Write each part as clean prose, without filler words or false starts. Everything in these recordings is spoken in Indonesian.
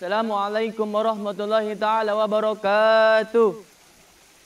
Assalamualaikum warahmatullahi ta'ala wabarakatuh.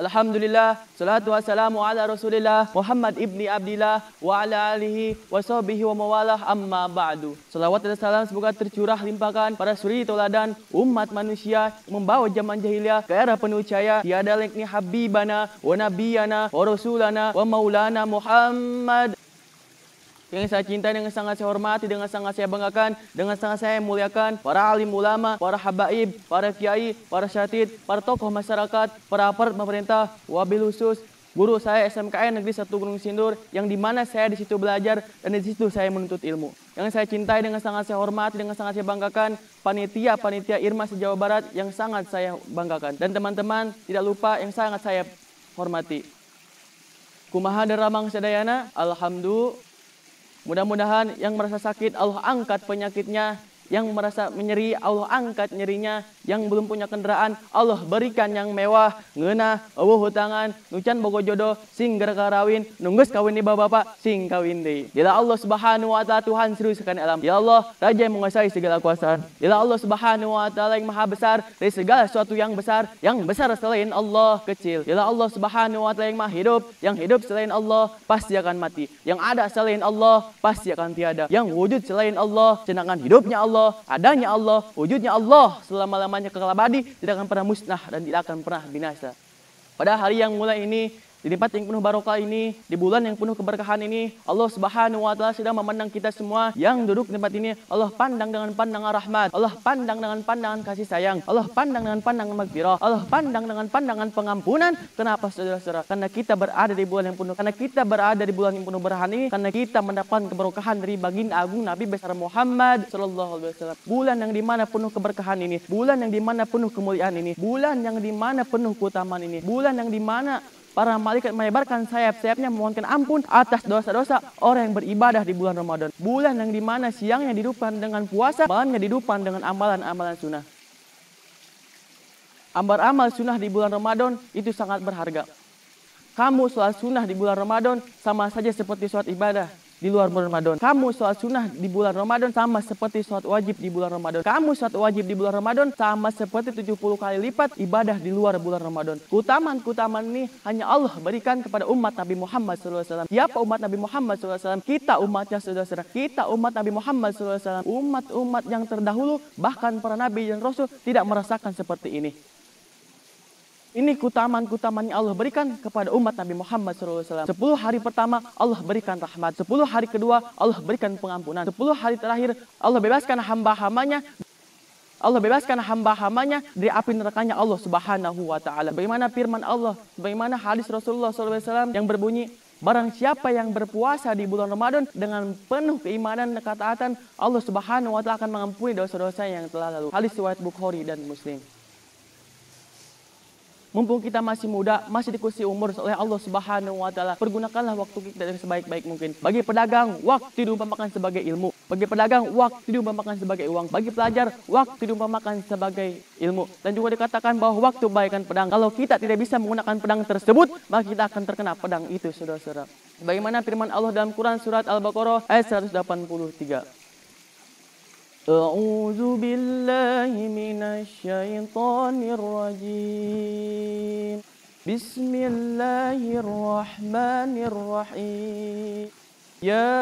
Alhamdulillah, salatu wassalamu ala rasulillah Muhammad ibni Abdillah wa ala alihi wa sahbihi wa mawalah, amma ba'du. Salawat dan salam semoga tercurah limpahkan para suri tauladan umat manusia yang membawa zaman jahiliyah ke era penuh cahaya. Tiada lain ni habibana wa nabiyana wa rasulana wa maulana Muhammad, yang saya cintai, dengan sangat saya hormati, dengan sangat saya banggakan, dengan sangat saya muliakan para alim ulama, para habaib, para kiai, para syatid, para tokoh masyarakat, para aparat pemerintah, wabil khusus guru saya SMKN Negeri 1 Gunung Sindur, yang dimana saya di situ belajar dan di situ saya menuntut ilmu. Yang saya cintai, dengan sangat saya hormati, dengan sangat saya banggakan panitia Irma se-Jawa Barat yang sangat saya banggakan, dan teman-teman tidak lupa yang sangat saya hormati. Kumaha dan ramang sadayana, alhamdulillah. Mudah-mudahan yang merasa sakit Allah angkat penyakitnya, yang merasa menyeri Allah angkat nyerinya, yang belum punya kendaraan Allah berikan yang mewah, ngeunah eueuh hutangan, nucan bogo jodoh sing gara karawin, nunggus kawin di bapak sing kawin deui. Bila Allah Subhanahu wa taala Tuhan seluruh sekalian alam. Ya Allah, Raja yang menguasai segala kuasa. Ya Allah Subhanahu wa taala yang maha besar dari segala sesuatu yang besar selain Allah kecil. Ya Allah Subhanahu wa taala yang maha hidup, yang hidup selain Allah pasti akan mati. Yang ada selain Allah pasti akan tiada. Yang wujud selain Allah, sedangkan hidupnya Allah, adanya Allah, wujudnya Allah selama-lamanya kekal abadi, tidak akan pernah musnah dan tidak akan pernah binasa. Pada hari yang mulai ini, di tempat yang penuh barokah ini, di bulan yang penuh keberkahan ini, Allah Subhanahu wa taala sedang memandang kita semua yang duduk di tempat ini. Allah pandang dengan pandangan rahmat, Allah pandang dengan pandangan kasih sayang, Allah pandang dengan pandangan maghfirah, Allah pandang dengan pandangan pengampunan. Kenapa saudara-saudara? Karena kita berada di bulan yang penuh, karena kita berada di bulan yang penuh berkahan ini, karena kita mendapatkan keberkahan dari baginda agung Nabi besar Muhammad sallallahu alaihi wasallam. Bulan yang dimana penuh keberkahan ini, bulan yang dimana penuh kemuliaan ini, bulan yang dimana penuh keutamaan ini, bulan yang dimana para malaikat melebarkan sayap-sayapnya memohonkan ampun atas dosa-dosa orang yang beribadah di bulan Ramadan. Bulan yang dimana siangnya dihidupkan dengan puasa, malamnya dihidupkan dengan amalan-amalan sunnah. Amal sunnah di bulan Ramadan itu sangat berharga. Kamu sholat sunnah di bulan Ramadan sama saja seperti sholat ibadah di luar bulan Ramadan. Kamu sholat sunnah di bulan Ramadan sama seperti sholat wajib di bulan Ramadan. Kamu sholat wajib di bulan Ramadan sama seperti 70 kali lipat ibadah di luar bulan Ramadan. Keutamaan ini hanya Allah berikan kepada umat Nabi Muhammad SAW. Siapa umat Nabi Muhammad SAW? Kita umatnya, saudara-saudara. Kita umat Nabi Muhammad SAW. Umat-umat yang terdahulu, bahkan para nabi dan rasul tidak merasakan seperti ini. Ini keutamaan yang Allah berikan kepada umat Nabi Muhammad SAW. 10 hari pertama Allah berikan rahmat. 10 hari kedua Allah berikan pengampunan. 10 hari terakhir Allah bebaskan hamba-hambanya. Allah bebaskan hamba-hambanya dari api nerakanya Allah Subhanahu wa taala. Bagaimana firman Allah, bagaimana hadis Rasulullah SAW yang berbunyi, barang siapa yang berpuasa di bulan Ramadan dengan penuh keimanan dan ketaatan, Allah Subhanahu wa taala akan mengampuni dosa-dosa yang telah lalu. Hadis riwayat Bukhari dan Muslim. Mumpung kita masih muda, masih dikasih umur oleh Allah Subhanahu wa taala, pergunakanlah waktu kita dengan sebaik-baik mungkin. Bagi pedagang, waktu diumpamakan sebagai ilmu. Bagi pedagang, waktu diumpamakan sebagai uang. Bagi pelajar, waktu diumpamakan sebagai ilmu. Dan juga dikatakan bahwa waktu bagaikan pedang. Kalau kita tidak bisa menggunakan pedang tersebut, maka kita akan terkena pedang itu, saudara-saudara. Bagaimana firman Allah dalam Quran surat Al-Baqarah ayat 183. A'udzu billahi minasy syaithanir rajim. Bismillahirrahmanirrahim. Ya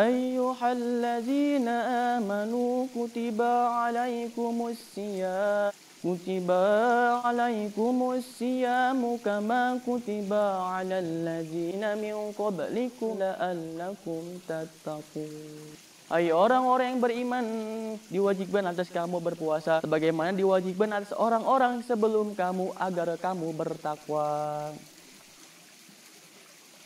ayyuhalladzina amanu kutiba alaikumus siyamu kama kutiba alal ladzina min qablikum la'allakum tattaqun. Hai orang-orang yang beriman, diwajibkan atas kamu berpuasa sebagaimana diwajibkan atas orang-orang sebelum kamu agar kamu bertakwa.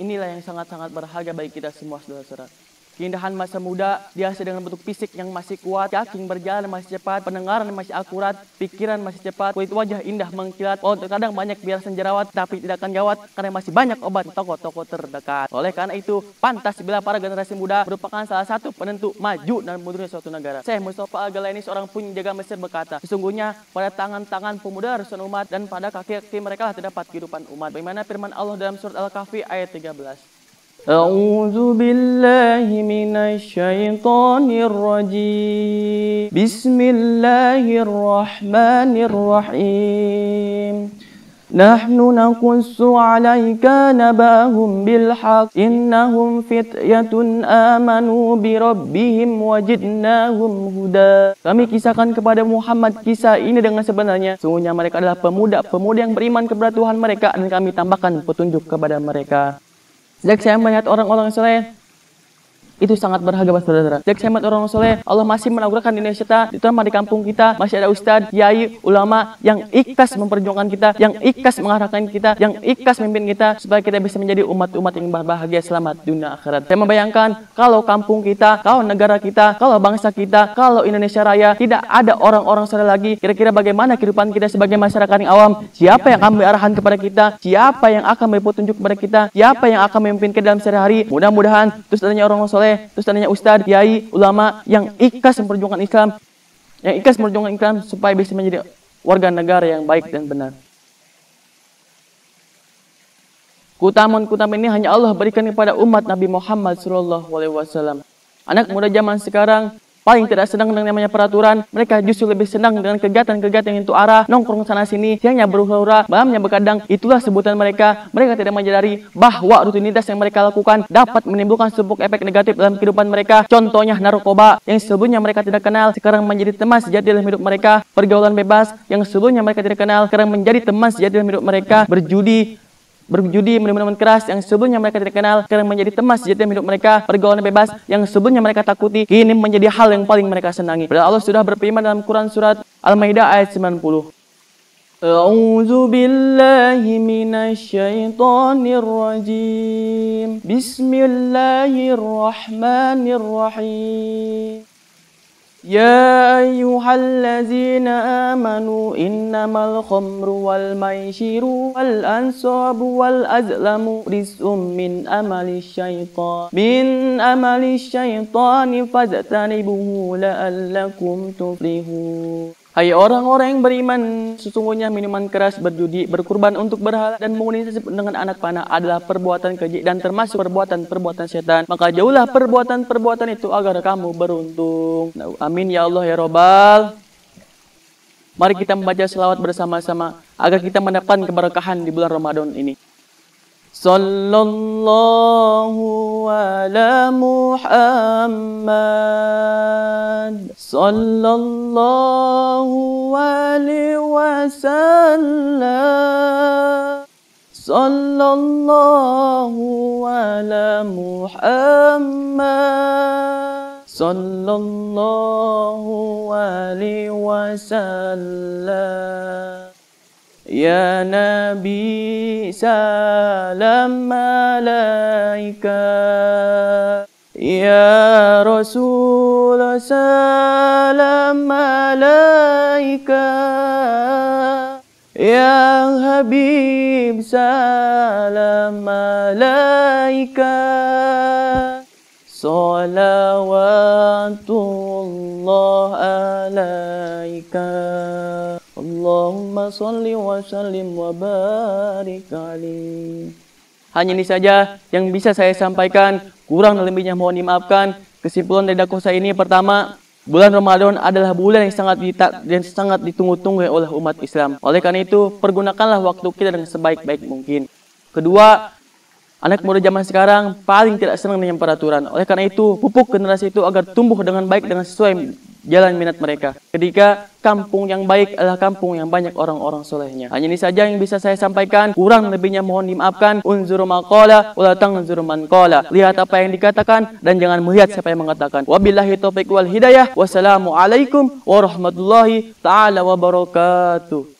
Inilah yang sangat-sangat berharga bagi kita semua, saudara-saudara. Keindahan masa muda dihasil dengan bentuk fisik yang masih kuat, kaki berjalan masih cepat, pendengaran masih akurat, pikiran masih cepat, kulit wajah indah mengkilat. Oh, terkadang banyak biarasan jerawat, tapi tidak akan gawat karena masih banyak obat toko-toko terdekat. Oleh karena itu, pantas bila para generasi muda merupakan salah satu penentu maju dan mundurnya suatu negara. Syekh Mustafa Al-Galaini, seorang penjaga Mesir, berkata, sesungguhnya pada tangan-tangan pemuda ratusan umat dan pada kaki-kaki mereka lah terdapat kehidupan umat. Bagaimana firman Allah dalam surat Al-Kahfi ayat 13. A'udzu billahi minasy syaithanir rajim. Bismillahirrahmanirrahim. Nahnu naqussu 'alaika nabahum bil haqq innahum fityatun amanu bi rabbihim wajidnahum huda. Kami kisahkan kepada Muhammad kisah ini dengan sebenarnya. Sungguhnya mereka adalah pemuda-pemuda yang beriman kepada Tuhan mereka dan kami tambahkan petunjuk kepada mereka. Sejak saya melihat orang-orang soleh, itu sangat berharga saudara. Sejak saya melihat orang soleh, Allah masih menganugerahkan di Indonesia, terutama di kampung kita, masih ada ustadz, kiai, ulama yang ikhlas memperjuangkan kita, yang ikhlas mengarahkan kita, yang ikhlas memimpin kita, supaya kita bisa menjadi umat-umat yang berbahagia selamat dunia akhirat. Saya membayangkan, kalau kampung kita, kalau negara kita, kalau bangsa kita, kalau Indonesia Raya, tidak ada orang-orang soleh lagi, kira-kira bagaimana kehidupan kita sebagai masyarakat yang awam? Siapa yang akan memberi arahan kepada kita? Siapa yang akan memberi petunjuk kepada kita? Siapa yang akan memimpin kita dalam sehari-hari? Mudah-mudahan, terus adanya orang soleh, terus adanya ustadz, kiai, ulama yang ikhlas memperjuangkan Islam, yang ikhlas memperjuangkan Islam supaya bisa menjadi warga negara yang baik dan benar. Keutamaan-keutamaan ini hanya Allah berikan kepada umat Nabi Muhammad SAW. Anak muda zaman sekarang paling tidak senang dengan namanya peraturan. Mereka justru lebih senang dengan kegiatan-kegiatan yang itu arah, nongkrong sana sini, siangnya berhura-hura, malamnya berkadang. Itulah sebutan mereka. Mereka tidak menyadari bahwa rutinitas yang mereka lakukan dapat menimbulkan sebuah efek negatif dalam kehidupan mereka. Contohnya narkoba yang sebelumnya mereka tidak kenal, sekarang menjadi teman sejati dalam hidup mereka. Pergaulan bebas yang sebelumnya mereka tidak kenal, sekarang menjadi teman sejati dalam hidup mereka. Berjudi, minuman keras yang sebelumnya mereka tidak kenal, sekarang menjadi teman sejati dalam hidup mereka. Pergaulan bebas yang sebelumnya mereka takuti, kini menjadi hal yang paling mereka senangi. Padahal Allah sudah berfirman dalam Quran surat Al-Maidah ayat 90. A'udzu billahi minasy syaithanir rajim. Bismillahirrahmanirrahim. Ya ayyuhallazina amanu innamal khamru wal maisiru wal ansabu wal azlamu rizqum min amali syaitani fajtanibuhu la'allakum tuflihun. Hai orang-orang yang beriman, sesungguhnya minuman keras, berjudi, berkurban untuk berhala, dan mengundi dengan anak panah adalah perbuatan keji dan termasuk perbuatan-perbuatan setan. Maka jauhlah perbuatan-perbuatan itu agar kamu beruntung. Amin ya Allah ya Rabbal. Mari kita membaca selawat bersama-sama agar kita mendapatkan keberkahan di bulan Ramadan ini. Sallallahu ala Muhammad sallallahu alaihi wasallam. Sallallahu ala Muhammad sallallahu alaihi wasallam. Ya Nabi salam alaika, Ya Rasul salam alaika, Ya Habib salam alaika. Salawatullah alaika. Allahumma salli wa sallim wa barik alaih. Hanya ini saja yang bisa saya sampaikan. Kurang dan lebihnya mohon dimaafkan. Kesimpulan dari dakwah saya ini, pertama, bulan Ramadan adalah bulan yang sangat ditunggu-tunggu oleh umat Islam. Oleh karena itu, pergunakanlah waktu kita dengan sebaik-baik mungkin. Kedua, anak muda zaman sekarang paling tidak senang dengan peraturan. Oleh karena itu, pupuk generasi itu agar tumbuh dengan baik dengan sesuai jalan minat mereka. Ketika kampung yang baik adalah kampung yang banyak orang-orang solehnya. Hanya ini saja yang bisa saya sampaikan. Kurang lebihnya mohon dimaafkan. Unzuru maqala wa la tanzuru man qala. Lihat apa yang dikatakan dan jangan melihat siapa yang mengatakan. Wabillahi taufiq wal hidayah. Wassalamualaikum warahmatullahi taala wabarakatuh.